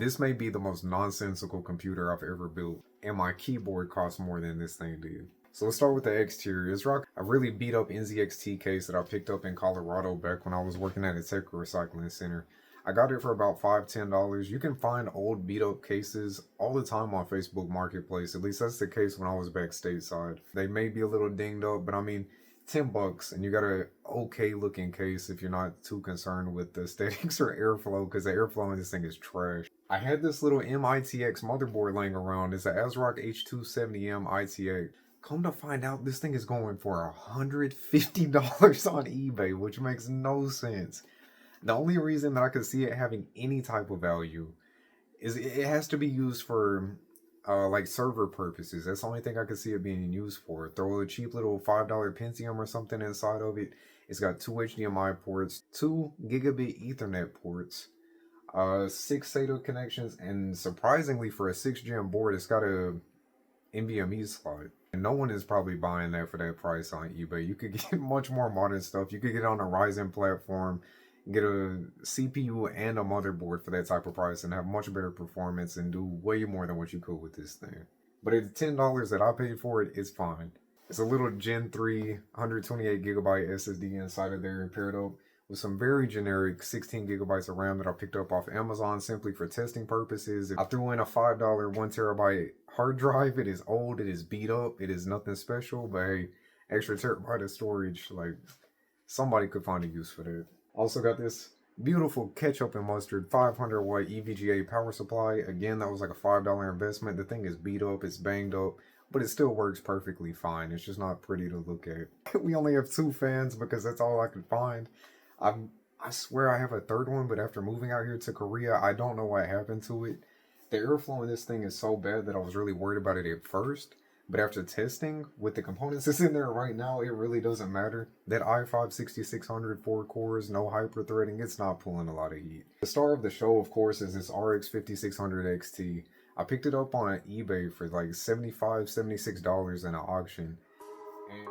This may be the most nonsensical computer I've ever built, and my keyboard costs more than this thing did. So let's start with the exterior. It's rock a really beat up NZXT case that I picked up in Colorado back when I was working at a tech recycling center. I got it for about $5–10. You can find old beat up cases all the time on Facebook Marketplace. At least that's the case when I was back stateside. They may be a little dinged up, but I mean, $10 and you got a okay looking case if you're not too concerned with the aesthetics or airflow, because the airflow in this thing is trash. I had this little MITX motherboard laying around. It's an ASRock H270M ITX. Come to find out, this thing is going for $150 on eBay, which makes no sense. The only reason that I could see it having any type of value is it has to be used for like server purposes. That's the only thing I could see it being used for. Throw a cheap little $5 Pentium or something inside of it. It's got 2 HDMI ports, 2 gigabit Ethernet ports, 6 SATA connections, and surprisingly for a 6th gen board, it's got a NVMe slot. And no one is probably buying that for that price on eBay. You could get much more modern stuff. You could get it on a Ryzen platform, get a CPU and a motherboard for that type of price and have much better performance and do way more than what you could with this thing. But at $10 that I paid for it, it's fine. It's a little Gen 3 128 gigabyte SSD inside of there paired up with some very generic 16 gigabytes of RAM that I picked up off Amazon simply for testing purposes. I threw in a $5 1 terabyte hard drive. It is old, it is beat up, it is nothing special, but hey, extra terabyte of storage, like somebody could find a use for that. Also got this beautiful ketchup and mustard 500 watt EVGA power supply. Again, that was like a $5 investment. The thing is beat up, it's banged up, but it still works perfectly fine. It's just not pretty to look at. We only have 2 fans because that's all I could find. I swear I have a third one, but after moving out here to Korea, I don't know what happened to it. The airflow in this thing is so bad that I was really worried about it at first. But after testing, with the components that's in there right now, it really doesn't matter. That i5 6600 4 cores, no hyper-threading, it's not pulling a lot of heat. The star of the show, of course, is this RX 5600 XT. I picked it up on eBay for like $75, $76 in an auction. And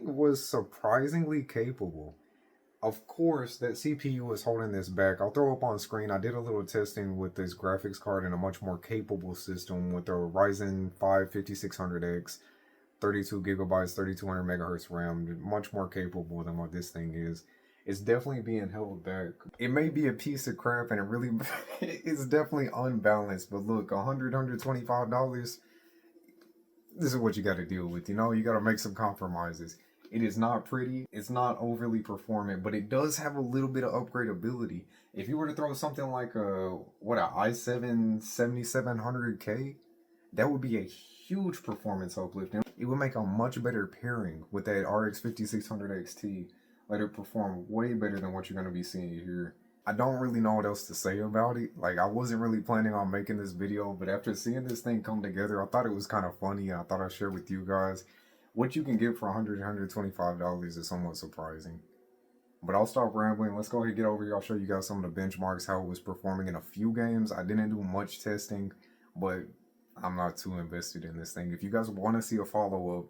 was surprisingly capable. Of course, that CPU is holding this back. I'll throw up on screen. I did a little testing with this graphics card in a much more capable system with a Ryzen 5 5600X, 32 gigabytes, 3200 megahertz RAM, much more capable than what this thing is. It's definitely being held back. It may be a piece of crap and it really it's definitely unbalanced, but look, $125, this is what you got to deal with. You know, you got to make some compromises. It is not pretty, it's not overly performant, but it does have a little bit of upgradability. If you were to throw something like a i7 7700K, that would be a huge performance uplift. And it would make a much better pairing with that RX 5600 XT. Let it perform way better than what you're going to be seeing here. I don't really know what else to say about it. Like, I wasn't really planning on making this video, but after seeing this thing come together, I thought it was kind of funny, and I thought I'd share with you guys. What you can get for $125 is somewhat surprising. But I'll stop rambling. Let's go ahead and get over here. I'll show you guys some of the benchmarks, how it was performing in a few games. I didn't do much testing, but I'm not too invested in this thing. If you guys want to see a follow-up,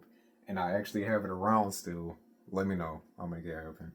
and I actually have it around still, let me know. I'll make it happen.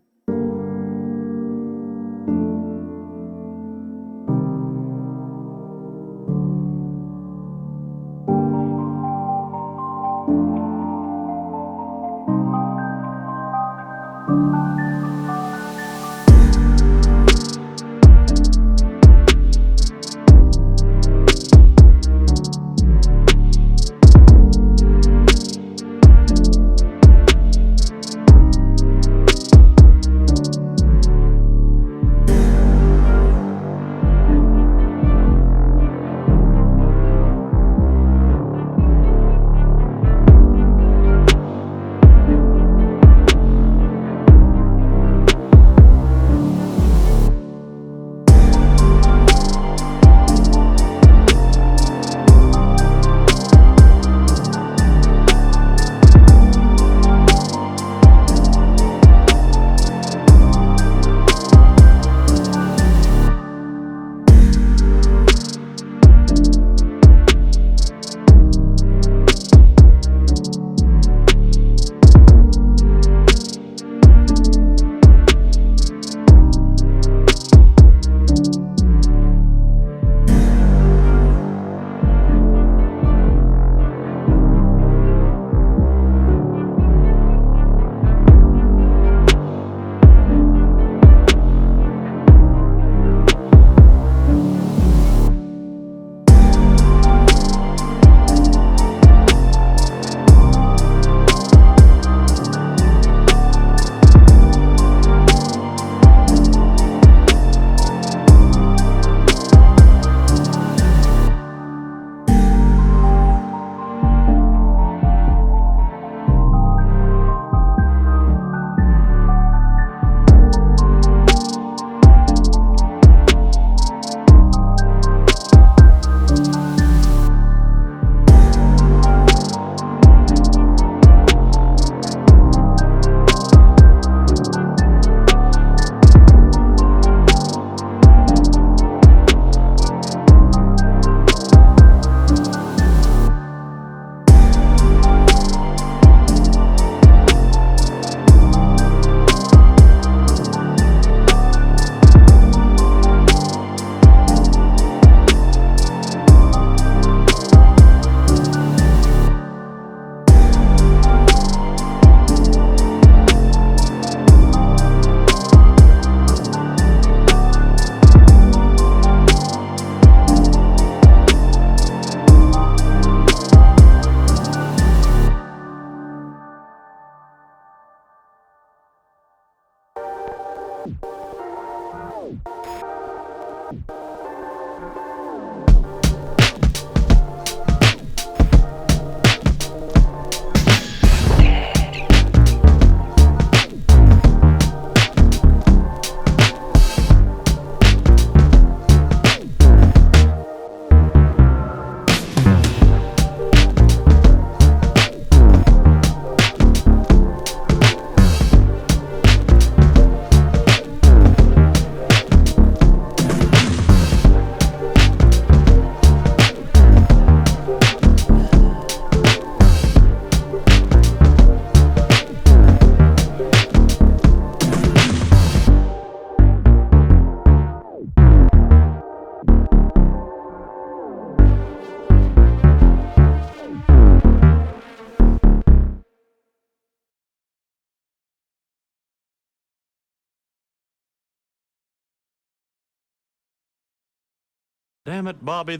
Damn it, Bobby.